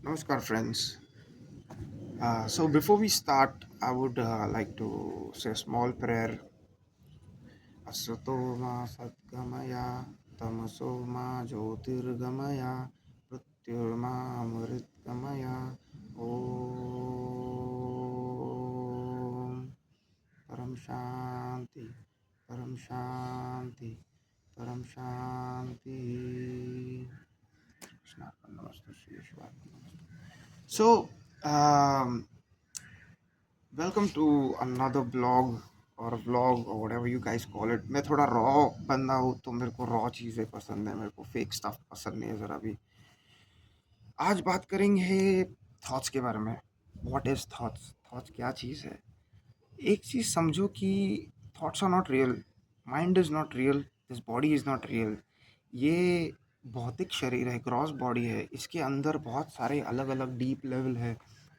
Namaskar, friends. So, before we start, I would like to say a small prayer. Asato ma satgamaya, tamaso ma jyotirgamaya, mrityurma amritgamaya. Om Param Shanti, Param Shanti, Param Shanti. Krishna, Namaste, Shri Shivaya, Namaste. So, um, welcome to another blog और vlog or whatever you guys call it. मैं थोड़ा raw बंदा हूँ तो मेरे को raw चीज़ें पसंद है, मेरे को फेक स्टफ पसंद नहीं है ज़रा भी। आज बात करेंगे थॉट्स के बारे में। What is thoughts? थॉट्स क्या चीज़ है? एक चीज़ समझो कि thoughts are not real, mind is not real, this body is not real. ये भौतिक शरीर है, ग्रॉस बॉडी है, इसके अंदर बहुत सारे अलग अलग डीप लेवल है।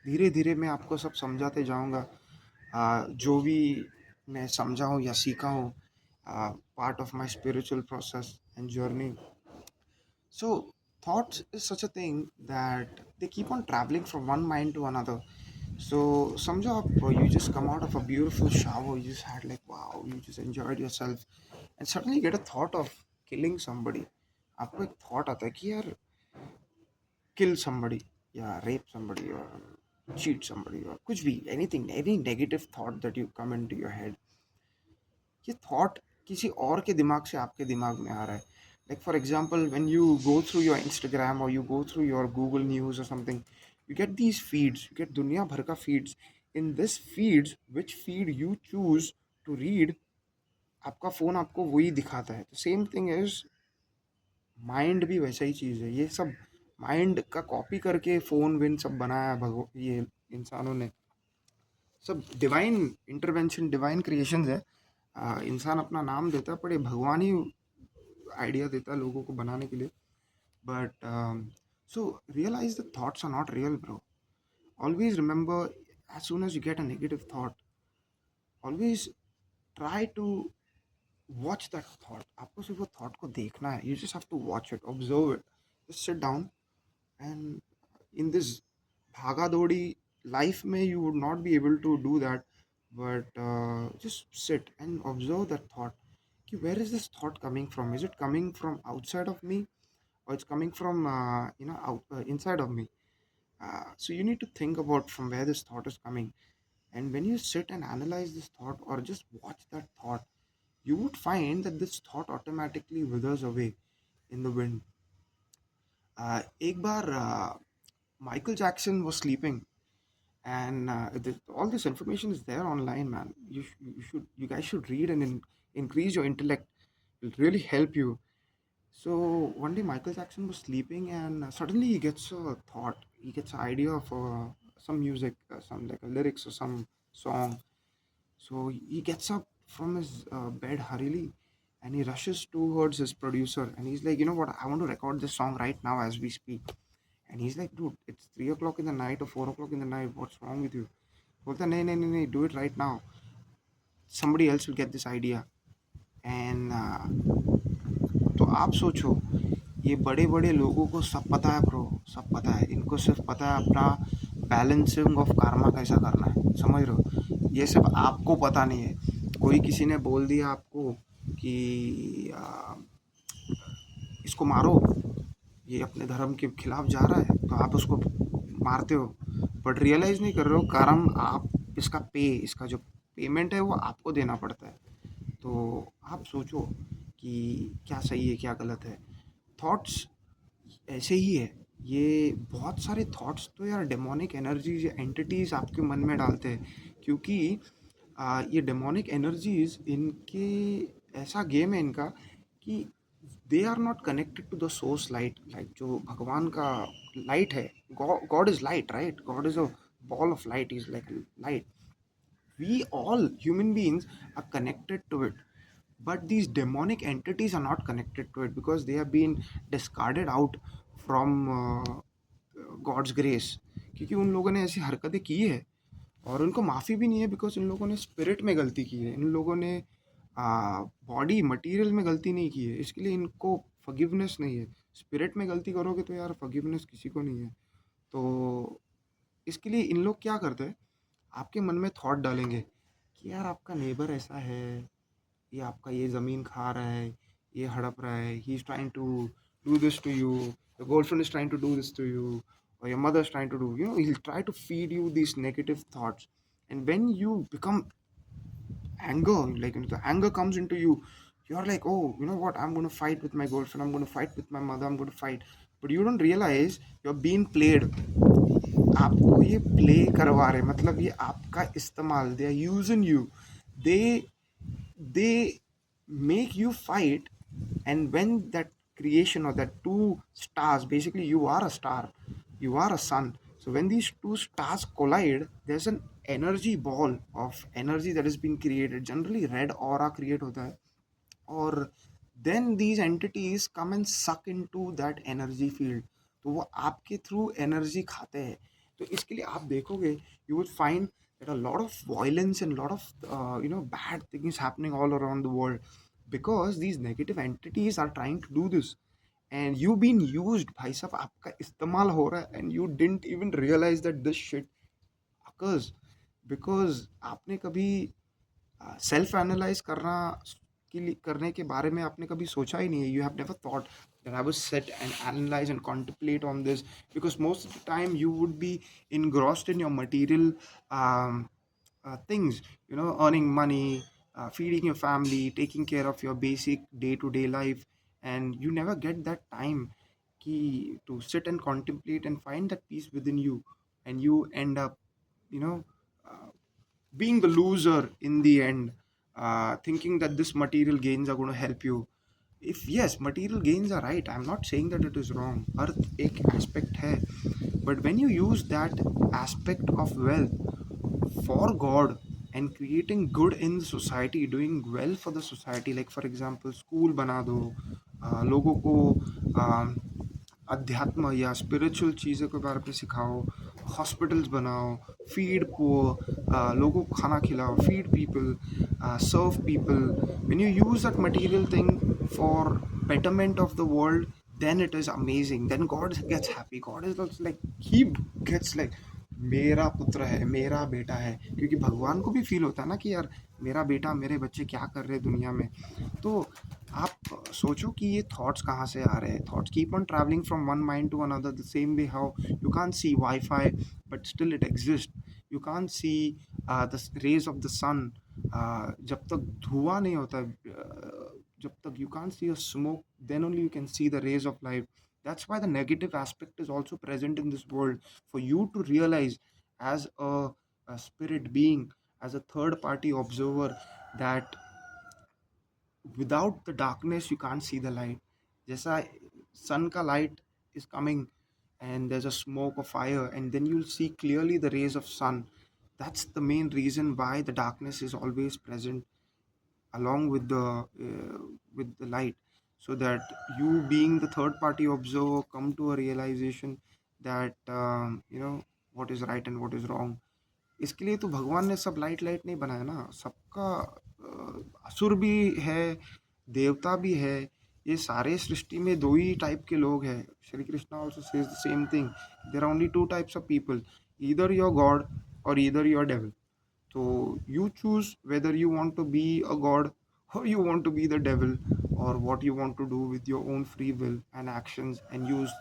धीरे धीरे मैं आपको सब समझाते जाऊँगा। जो भी मैं समझा हूँ या सीखा हूँ, part of my spiritual process and journey. So, thoughts is such a thing that they keep on traveling from one mind to another. So, समझो आप, you just come out of a beautiful shower, you just had like wow, you just enjoyed yourself, and suddenly you get a thought of killing somebody. आपको एक thought आता है कि यार kill somebody या rape somebody or cheat somebody or कुछ भी, anything, any negative thought that you come into your head, ये थॉट किसी और के दिमाग से आपके दिमाग में आ रहा है. Like for example, when you go through your Instagram और you go through your Google news और something, you get these feeds, you get दुनिया भर का feeds. In this feeds, which feed you choose to read, आपका phone आपको वही दिखाता है. सेम थिंग इज माइंड, भी वैसा ही चीज़ है. ये सब माइंड का कॉपी करके फ़ोन विन सब बनाया है भगव ये इंसानों ने. सब डिवाइन इंटरवेंशन, डिवाइन क्रिएशंस है. इंसान अपना नाम देता है, पर ये भगवान ही आइडिया देता है लोगों को बनाने के लिए. But so realise the thoughts are not real, bro. Always remember, as soon as you get a negative thought, always try to watch that thought. आपको सिर्फ वो थॉट को देखना है. You just have to watch it, observe it. Just sit down and in this भागा दौड़ी life में you would not be able to do that. But just sit and observe that thought. कि where is this thought coming from? Is it coming from outside of me, or it's coming from inside of me? So you need to think about from where this thought is coming. And when you sit and analyze this thought or just watch that thought, you would find that this thought automatically withers away in the wind. एक बार Michael Jackson was sleeping, and all this information is there online, man. You guys should read and increase your intellect. It'll really help you. So one day Michael Jackson was sleeping, and suddenly he gets a thought. He gets an idea of some music, some like a lyrics or some song. So he gets up from his bed hurriedly, and he rushes towards his producer, and he's like, you know what, I want to record this song right now as we speak. And he's like, dude, it's 3 o'clock in the night or 4 o'clock in the night. What's wrong with you? बोलता नहीं नहीं नहीं नहीं, do it right now. Somebody else will get this idea. And तो आप सोचो, ये बड़े बड़े लोगों को सब पता है ब्रो, सब पता है. इनको सिर्फ पता है अपना बैलेंसिंग ऑफ कार्मा कैसा करना है, समझ रहे हो. ये सिर्फ आपको पता नहीं है. कोई किसी ने बोल दिया आपको कि इसको मारो, ये अपने धर्म के खिलाफ जा रहा है, तो आप उसको मारते हो. बट रियलाइज़ नहीं कर रहे हो, कर्म आप इसका इसका जो पेमेंट है वो आपको देना पड़ता है. तो आप सोचो कि क्या सही है क्या गलत है. थॉट्स ऐसे ही है. ये बहुत सारे थॉट्स तो यार डेमोनिक एनर्जीज या एंटिटीज़ आपके मन में डालते हैं, क्योंकि ये डेमोनिक एनर्जीज इनके ऐसा गेम है इनका कि they are not connected to the source light. Like जो भगवान का लाइट है, God is light, right? God is a ball of light, is like light. We all human beings are connected to it, but these demonic entities are not connected to it because they have been discarded out from God's grace. क्योंकि उन लोगों ने ऐसी हरकतें की है और उनको माफ़ी भी नहीं है, बिकॉज इन लोगों ने स्पिरिट में गलती की है. इन लोगों ने बॉडी मटेरियल में गलती नहीं की है, इसके लिए इनको फॉरगिवनेस नहीं है. स्पिरिट में गलती करोगे तो यार फॉरगिवनेस किसी को नहीं है. तो इसके लिए इन लोग क्या करते हैं, आपके मन में थॉट डालेंगे कि यार आपका नेबर ऐसा है, ये आपका ये ज़मीन खा रहा है, ये हड़प रहा है, he is trying to do this to you, your girlfriend is trying to do this to you, or your mother is trying to do, he'll try to feed you these negative thoughts. And when you become anger, like the anger comes into you, you're like, oh, you know what, I'm going to fight with my girlfriend, I'm going to fight with my mother, I'm going to fight. But you don't realize you're being played. आपको ये play करवा रहे, मतलब ये आपका इस्तेमाल, they are using you, they they make you fight. And when that creation or that two stars, basically you are a star, you are a sun, so when these two stars collide, there's an energy ball of energy that has been created, generally red aura create hota hai, और then these entities come and suck into that energy field, तो वो आपके through energy खाते हैं. तो इसके लिए आप देखोगे, you would find that a lot of violence and lot of bad things happening all around the world, because these negative entities are trying to do this, and you been used, भाई साहब आपका इस्तेमाल हो रहा है, and you didn't even realize that this shit occurs, because आपने कभी self analyse करने के बारे में आपने कभी सोचा ही नहीं है. You have never thought that I would sit and analyze and contemplate on this, because most of the time you would be engrossed in your material things, earning money, feeding your family, taking care of your basic day-to-day life, and you never get that time to sit and contemplate and find that peace within you, and you end up, you know, uh, being the loser in the end, thinking that this material gains are going to help you. If yes, material gains are right, I'm not saying that it is wrong, अर्थ एक aspect है, but when you use that aspect of wealth for God and creating good in the society, doing well for the society, like for example school बना दो, लोगों को अध्यात्म या spiritual चीज़ों के बारे में सिखाओ, हॉस्पिटल्स बनाओ, फीड पुअर, लोगों को खाना खिलाओ, feed people, serve people. When you use that material thing for betterment of the world, then it is amazing, then God gets happy, God is also like, he gets like, मेरा पुत्र है, मेरा बेटा है, क्योंकि भगवान को भी फील होता है ना कि यार मेरा बेटा, मेरे बच्चे क्या कर रहे हैं दुनिया में. तो आप सोचो कि ये थॉट्स कहाँ से आ रहे हैं. Thoughts keep on travelling from one mind to another, the same way how you can't see wifi but still it exist. You can't see the rays of the sun, जब तक धुआं नहीं होता, जब तक you can't see a smoke, then only you can see the rays of light. That's why the negative aspect is also present in this world, for you to realize as a spirit being, as a third party observer, that without the darkness you can't see the light. जैसा sun का light is coming and there's a smoke of fire, and then you'll see clearly the rays of sun. That's the main reason why the darkness is always present along with the light, so that you, being the third party observer, come to a realization that what is right and what is wrong. इसके लिए तो भगवान ने सब light light नहीं बनाया ना, सबका असुर भी है, देवता भी है. ये सारे सृष्टि में दो ही टाइप के लोग हैं. Shri Krishna also says the same thing, there are only two types of people, either your god और either your devil. So you choose whether you want to be a god or you want to be the devil, or what you want to do with your own free will and actions, and use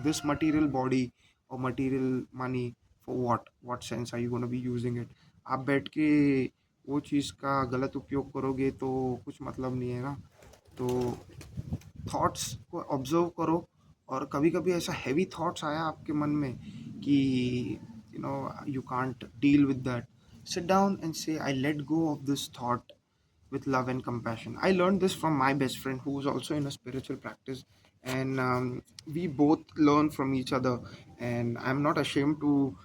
this material body or material money for what sense are you going to be using it. आप बैठ के वो चीज़ का गलत उपयोग करोगे तो कुछ मतलब नहीं है ना. तो थॉट्स को ऑब्जर्व करो, और कभी कभी ऐसा हैवी थॉट्स आया आपके मन में कि you can't deal with that, sit down and say, I let go of this thought with love and compassion. I learned this from my best friend who is also in a spiritual practice, and we both learn from each other. And I'm not ashamed to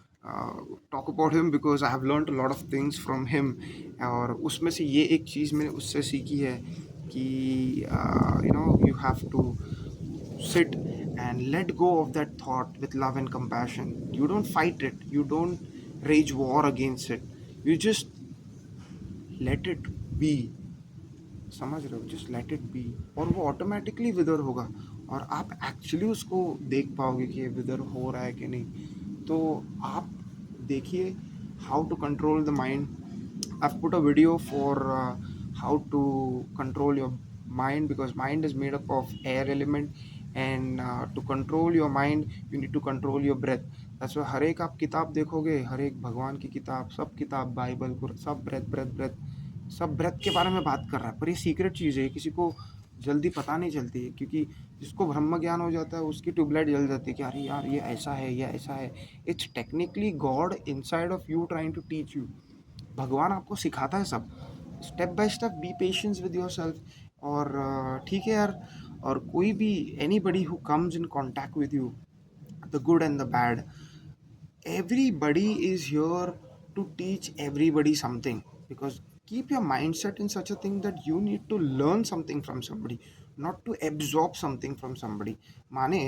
talk about him, because I have learned a lot of things from him. और उसमें से ये एक चीज़ मैंने उससे सीखी है कि you have to sit and let go of that thought with love and compassion. You don't fight it, you don't rage war against it, you just let it be. समझ रहे हो, जस्ट लेट इट बी, और वो automatically विदर होगा, और आप actually उसको देख पाओगे कि ये विदर हो रहा है कि नहीं. तो आप देखिए how to control the mind. I've put a video for how to control your mind, because mind is made up of air element, and to control your mind you need to control your breath. That's why हर एक आप किताब देखोगे, हर एक भगवान की किताब, सब किताब, बाइबल को, सब ब्रेथ ब्रेथ ब्रेथ, सब ब्रेथ के बारे में बात कर रहा है. पर ये सीक्रेट चीज़ है, किसी को जल्दी पता नहीं चलती है, क्योंकि जिसको ब्रह्म ज्ञान हो जाता है उसकी ट्यूबलाइट जल जाती है कि अरे यार ये ऐसा है, ये ऐसा है. It's technically God inside of you trying to teach you. भगवान आपको सिखाता है सब, step by step. Be patience with yourself. और ठीक है यार. और कोई भी, anybody who comes in contact with you, the good and the bad, everybody is here to teach everybody something, because keep your mindset in such a thing that you need to learn something from somebody, not to absorb something from somebody. माने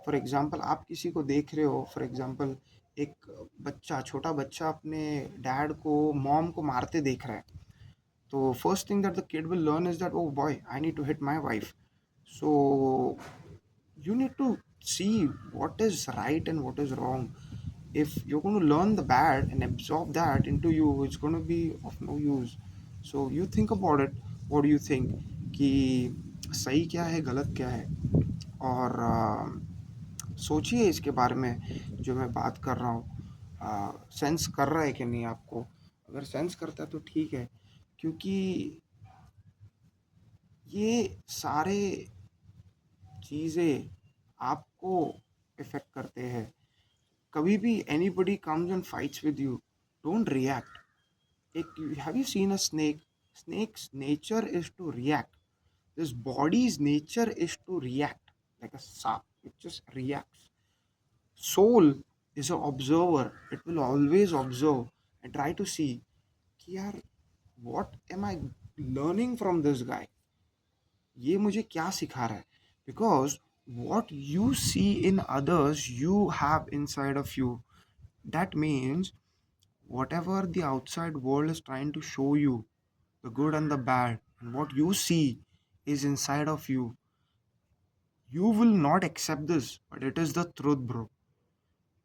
for example आप किसी को देख रहे हो, for example एक बच्चा, छोटा बच्चा अपने डैड को, मॉम को मारते देख रहा है, तो first thing that the kid will learn is that, oh boy, I need to hit my wife. So you need to see what is right and what is wrong. If you're going to learn the bad and absorb that into you, it's going to be of no use. So you think about it. What do you think कि सही क्या है, गलत क्या है? और सोचिए इसके बारे में जो मैं बात कर रहा हूँ. सेंस कर रहा है कि नहीं आपको? अगर सेंस करता है तो ठीक है, क्योंकि ये सारे चीज़ें आपको इफ़ेक्ट करते हैं. कभी भी anybody comes and fights with you, don't react. एक, have you seen a snake? Snake's nature is to react. This body's nature is to react like a sap. It just reacts. Soul is an observer. It will always observe and try to see कि यार, what am I learning from this guy? ये मुझे क्या सिखा रहा है? Because what you see in others, you have inside of you. That means whatever the outside world is trying to show you, the good and the bad, and what you see is inside of you. You will not accept this, but it is the truth, bro.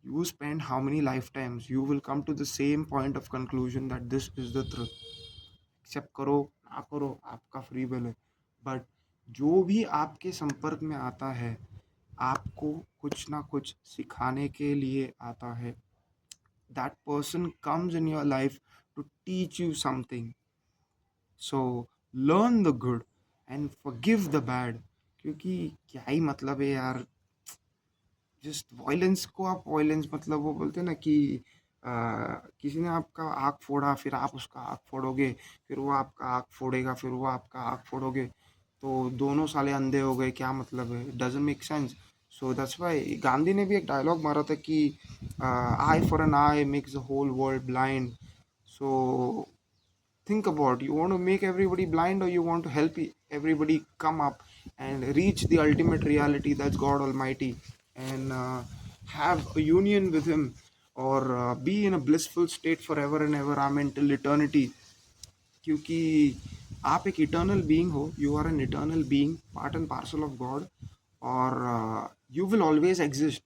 You spend how many lifetimes, you will come to the same point of conclusion that this is the truth. Accept करो ना करो, आपका free will है. But जो भी आपके संपर्क में आता है, आपको कुछ ना कुछ सिखाने के लिए आता है. That person comes in your life to teach you something. So learn the good and forgive the bad. क्योंकि क्या ही मतलब है यार, जस्ट वायलेंस को आप वायलेंस, मतलब वो बोलते हैं ना कि किसी ने आपका आँख फोड़ा, फिर आप उसका आँख फोड़ोगे, फिर वो आपका आँख फोड़ेगा, फिर वो आपका आँख फोड़ोगे, तो दोनों साले अंधे हो गए. क्या मतलब है? Doesn't make sense. So that's why Gandhi ने भी एक डायलॉग मारा था कि eye for an eye makes the whole world blind. So think about, you want to make everybody blind, or you want to help everybody come up and reach the ultimate reality, that's God Almighty, and have a union with him, or be in a blissful state forever and ever, amen, till eternity. क्योंकि आप एक eternal being हो, you are an eternal being, part and parcel of God, और you will always exist.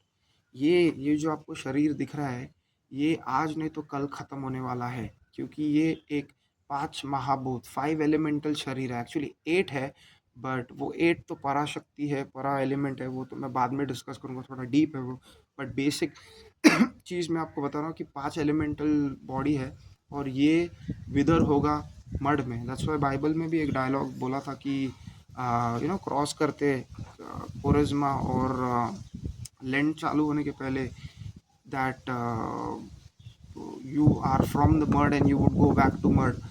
ये जो आपको शरीर दिख रहा है, ये आज नहीं तो कल ख़त्म होने वाला है, क्योंकि ये एक 5 महाभूत, 5 एलिमेंटल शरीर है. एक्चुअली 8 है, बट वो 8 तो पराशक्ति है, परा एलिमेंट है, वो तो मैं बाद में डिस्कस करूँगा, थोड़ा डीप है वो. बट बेसिक चीज़ मैं आपको बता रहा हूँ कि 5 एलिमेंटल बॉडी है, और ये विदर होगा मड में. दैट्स वाई बाइबल में भी एक डायलॉग बोला था कि क्रॉस करते कोरिज्मा और लेंट चालू होने के पहले, that you are from the mud and you would go back to mud.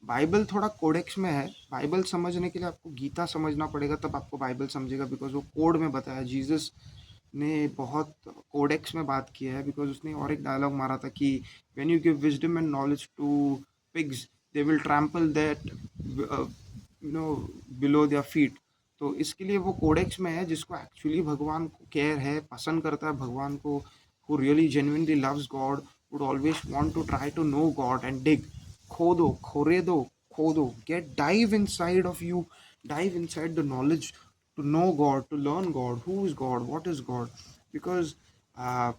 Bible थोड़ा कोडेक्स में है. बाइबल समझने के लिए आपको गीता समझना पड़ेगा, तब आपको बाइबल समझेगा, बिकॉज वो कोड में बताया. जीसस ने बहुत कोडेक्स में बात किया है, बिकॉज उसने और एक डायलॉग मारा था कि when you give wisdom and knowledge to pigs, they will trample that below their feet. तो इसके लिए वो कोडेक्स में है. जिसको एक्चुअली भगवान को केयर है, पसंद करता है भगवान को, who really genuinely loves God, would always want to try to know God and dig. खोदो, खोरेदो, खोदो, dive inside of you, dive inside the knowledge to know God, to learn God, who is God, what is God. Because uh,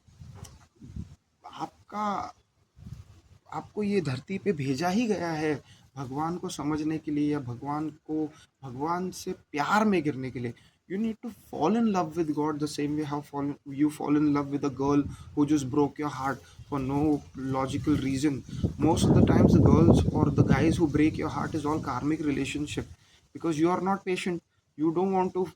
आपको ये धरती पे भेजा ही गया है भगवान को समझने के लिए, या भगवान से प्यार में गिरने के लिए। You need to fall in love with God the same way how you fall in love with a girl who just broke your heart for no logical reason. Most of the times the girls or the guys who break your heart is all karmic relationship, because you are not patient. You don't want to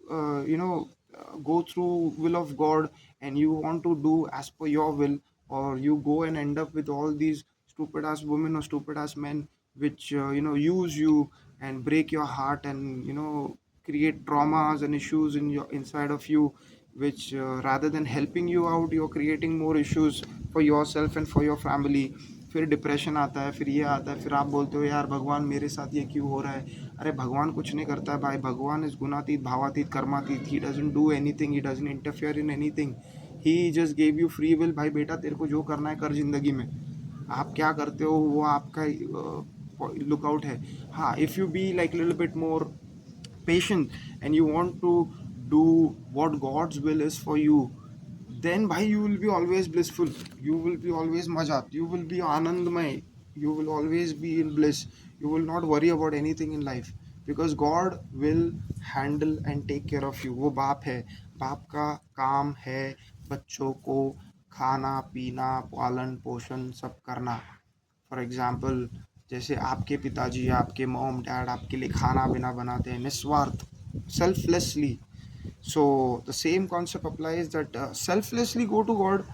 go through will of God, and you want to do as per your will, or you go and end up with all these stupid ass women or stupid ass men which use you and break your heart, and create traumas and issues in your inside of you, which rather than helping you out, you're creating more issues for yourself and for your family. फिर depression आता है, फिर ये आता है, फिर आप बोलते हो यार भगवान मेरे साथ ये क्यों हो रहा है। अरे भगवान कुछ नहीं करता है भाई, भगवान इस गुणातीत भावातीत कर्मातीत, he doesn't do anything, he doesn't interfere in anything, he just gave you free will. भाई बेटा तेरे को जो करना है कर जिंदगी में, आप क्या करते हो वो आपका लुकआउट है। हाँ, if you be like little bit more patient and you want to do what God's will is for you, then bhai you will be always blissful, you will be always majat, you will be anandmay, you will always be in bliss, you will not worry about anything in life, because God will handle and take care of you। वो बाप है, बाप का काम है बच्चों को खाना पीना पालन पोषण सब करना। फॉर एग्जाम्पल, जैसे आपके पिताजी, आपके मॉम डैड आपके लिए खाना बिना बनाते हैं निस्वार्थ, selflessly. So the same concept applies, that selflessly go to God.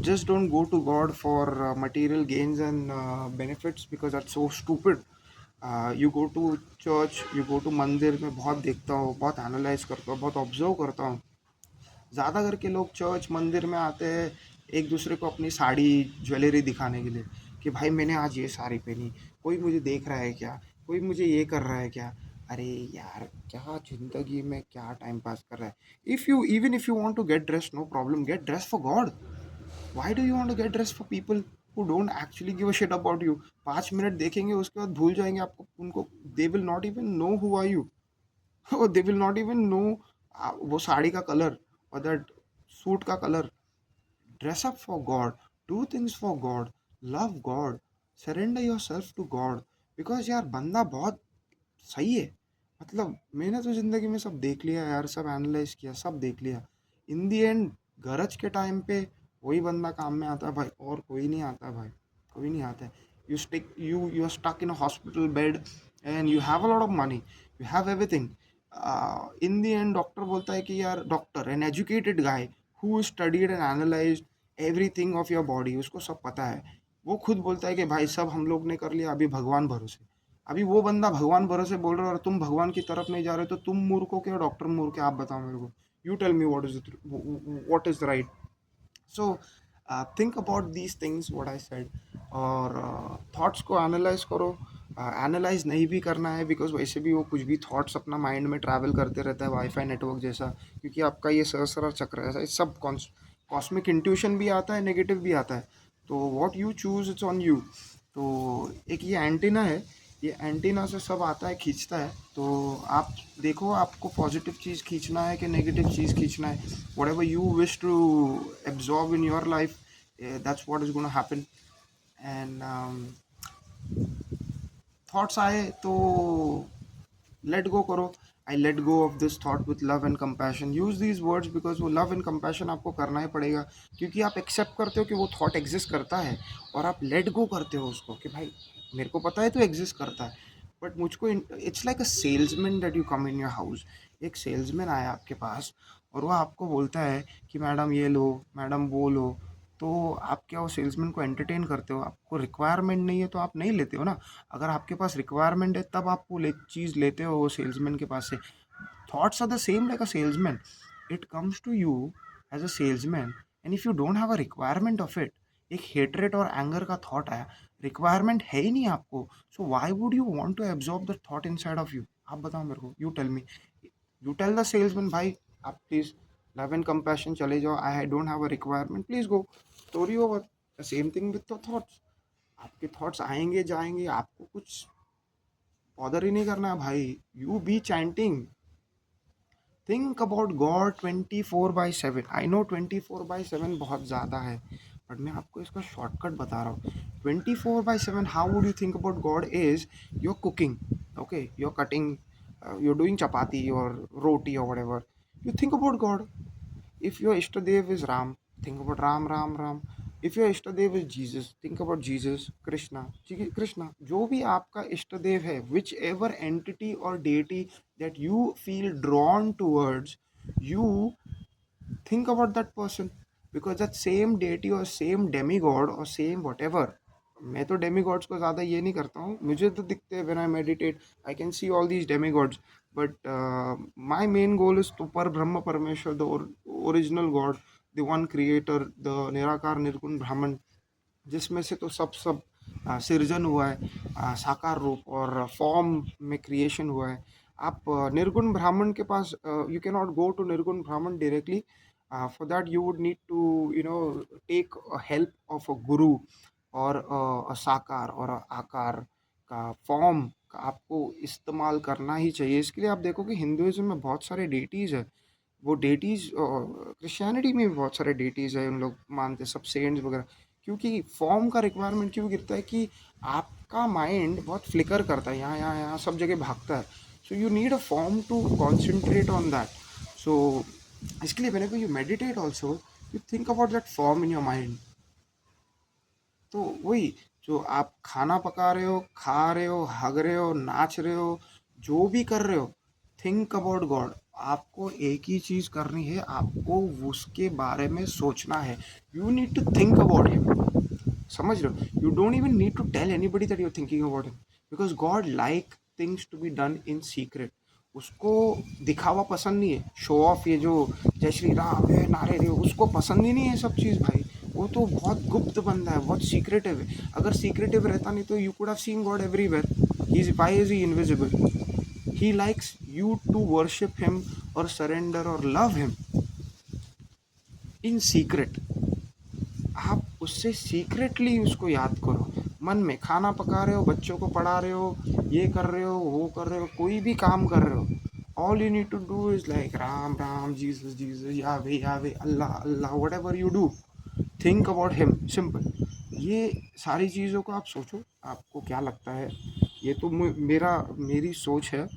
Just don't go to God for material gains and benefits, because that's so stupid. You go to church, you go to मंदिर में बहुत देखता हूँ, बहुत analyse करता हूँ, बहुत observe करता हूँ। ज़्यादा करके लोग चर्च मंदिर में आते हैं एक दूसरे को अपनी साड़ी ज्वेलरी दिखाने के लिए, कि भाई मैंने आज ये साड़ी पहनी, कोई मुझे देख रहा है क्या, कोई मुझे ये कर रहा है क्या। अरे यार क्या ज़िंदगी में क्या टाइम पास कर रहा है। If you want to get dress, no problem, get dress for God. Why do you want to get dress for people who don't actually give a shit about you. 5 minute देखेंगे उसके बाद भूल जाएंगे आपको, उनको, they will not even know who are you. They will not even know वो साड़ी का colour और दैट सूट का colour. Dress up for God, do things for God, love God, surrender yourself to God. Because यार बंदा बहुत सही है। मतलब मैंने तो ज़िंदगी में सब देख लिया यार, सब एनालाइज किया, सब देख लिया। इन दी एंड गरज के टाइम पे वही बंदा काम में आता है भाई, और कोई नहीं आता भाई, कोई नहीं आता है। You are stuck in a hospital bed and you have a lot of money, you have everything. In the end doctor बोलता है कि यार, doctor an educated guy who studied and analysed everything of your body, उसको सब पता है, वो खुद बोलता है कि भाई सब हम लोग ने कर लिया, अभी भगवान भरोसे। अभी वो बंदा भगवान भरोसे बोल रहा है और तुम भगवान की तरफ नहीं जा रहे, तो तुम मूर्ख हो क्या, डॉक्टर मूर्ख है? आप बताओ मेरे को, you tell me what is right. So think about these things what I said, और थॉट्स को एनालाइज करो। एनालाइज नहीं भी करना है, बिकॉज वैसे भी वो कुछ भी थॉट्स अपना माइंड में ट्रैवल करते रहता है वाईफाई नेटवर्क जैसा, क्योंकि आपका ये सहस्रार चक्र है, सब कॉस्मिक इंट्यूशन भी आता है, नेगेटिव भी आता है। तो what you choose it's on you. तो एक ये एंटीना है, ये एंटीना से सब आता है, खींचता है। तो आप देखो आपको पॉजिटिव चीज़ खींचना है कि नेगेटिव चीज़ खींचना है। Whatever you wish to absorb in your life, that's what is gonna happen. And thoughts आए तो लेट गो करो। I let go of this thought with love and compassion. Use these words because वो love and compassion आपको करना ही पड़ेगा, क्योंकि आप accept करते हो कि वो थॉट एग्जिस्ट करता है, और आप लेट गो करते हो उसको, कि भाई मेरे को पता है तो एग्जिस्ट करता है, बट मुझको it's like a salesman that you come in your house. एक सेल्समैन आया आपके पास और वो आपको बोलता है कि मैडम ये लो, मैडम वो लो। तो आप क्या वो सेल्समैन को एंटरटेन करते हो? आपको रिक्वायरमेंट नहीं है तो आप नहीं लेते हो ना। अगर आपके पास रिक्वायरमेंट है तब आप वो चीज़ लेते हो वो सेल्समैन के पास से। Thoughts are the same like a salesman. It comes to you as a salesman, and if you don't have a requirement of it, एक हेटरेट और एंगर का थॉट आया, रिक्वायरमेंट है ही नहीं आपको, so why would you want to absorb that thought inside of you? आप बताओ मेरे को, you tell me. You tell the salesman भाई आप प्लीज़ लव एंड कंपैशन चले जाओ, I don't have a requirement, please go. Story over. The same thing with the thoughts. आपके thoughts आएंगे जाएंगे, आपको कुछ बॉदर ही नहीं करना है भाई। You B chanting, think about God 24/7। I know 24/7 बहुत ज़्यादा है, बट मैं आपको इसका शॉर्टकट बता रहा हूँ. 24/7 how would you think about God is you're cooking, okay, you're cutting, you're doing chapati or roti or whatever. You think about God. If your Ishtadev is Ram, think about Ram, Ram, Ram. If your Ishtadev is Jesus, think about Jesus, Krishna, Krishna. जो भी आपका इष्टदेव है, whichever entity or deity that you feel drawn towards, you think about that person, because that same deity or same demigod or same whatever. मैं तो demigods को ज़्यादा ये नहीं करता हूँ, मुझे तो दिखते हैं. When I meditate I can see all these demigods, but my main goal is तो पर ब्रह्म परमेश्वर, the original God, the one creator, the निराकार निर्गुण ब्राह्मण, जिसमें से तो सब सृजन हुआ है, साकार रूप और फॉर्म में क्रिएशन हुआ है. आप निर्गुण ब्राह्मण के पास, you can not go to nirguna Brahman directly. For that you would need to take help of a guru और साकार और आकार का फॉर्म का आपको इस्तेमाल करना ही चाहिए. इसके लिए आप देखो कि हिंदुइज्म में बहुत सारे डेटीज़ है. वो डेटीज़ क्रिश्चियनिटी में भी बहुत सारे डेटीज़ है, उन लोग मानते हैं सब सेंट्स वगैरह. क्योंकि फॉर्म का रिक्वायरमेंट क्यों गिरता है कि आपका माइंड बहुत फ्लिकर करता है, यहाँ यहाँ यहाँ सब जगह भागता है. So you need a form to concentrate on that. So इसके लिए whenever you meditate also, you think about that form in your mind. तो वही, जो आप खाना पका रहे हो, खा रहे हो, हग रहे हो, नाच रहे हो, जो भी कर रहे हो, थिंक अबाउट गॉड. आपको एक ही चीज़ करनी है, आपको उसके बारे में सोचना है. You need to think about him. समझ रहे हो? You don't even need to tell anybody that you are thinking about him, because God like things to be done in secret. उसको दिखावा पसंद नहीं है, शो ऑफ, ये जो जय श्री राम है नारे रे, उसको पसंद ही नहीं है सब चीज़ भाई. वो तो बहुत गुप्त बंदा है, बहुत सीक्रेटिव है. अगर सीक्रेटिव रहता नहीं तो you could have seen God everywhere. He is, why is he invisible? He likes you to worship him और सरेंडर और लव हिम इन सीक्रेट. आप उससे सीक्रेटली उसको याद करो. मन में खाना पका रहे हो, बच्चों को पढ़ा रहे हो, ये कर रहे हो, वो कर रहे हो, कोई भी काम कर रहे हो, all you need to do is like Ram Ram, Jesus Jesus, Yahweh Yahweh, Allah Allah, whatever you do, think about him. Simple. ये सारी चीज़ों को आप सोचो, आपको क्या लगता है. ये तो मेरी सोच है.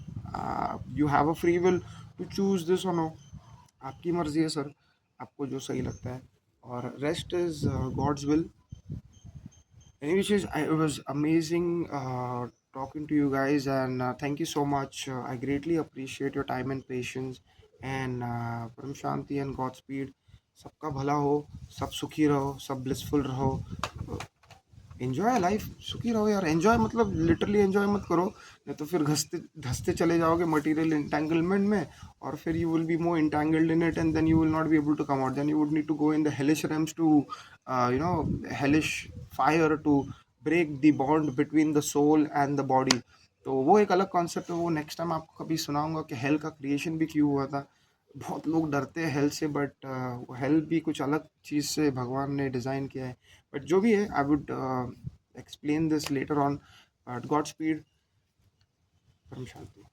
You have a free will to choose this और नो. आपकी मर्जी है सर, आपको जो सही लगता है, और rest is God's will. Anyways, it was amazing talking to you guys, and thank you so much. I greatly appreciate your time and patience. And Param Shanti and Godspeed. सबका भला हो, सब सुखी रहो, सब ब्लिसफुल रहो. एंजॉय लाइफ, सुखी रहो यार. एंजॉय मतलब लिटरली एंजॉय मत करो, नहीं तो फिर घसते धसते चले जाओगे मटेरियल इंटेंगलमेंट में, और फिर you will be more entangled in it, and then you will not be able to come out. Then you would need to go in the hellish realms to hellish fire to break the bond between the soul and the body. तो वो एक अलग concept है, वो next time आपको कभी सुनाऊंगा कि हेल का क्रिएशन भी क्यों हुआ था. बहुत लोग डरते हैं हेल से, बट हेल भी कुछ अलग चीज़ से भगवान ने डिज़ाइन किया है. बट जो भी है, I would explain this later on. But Godspeed, Param Shanti.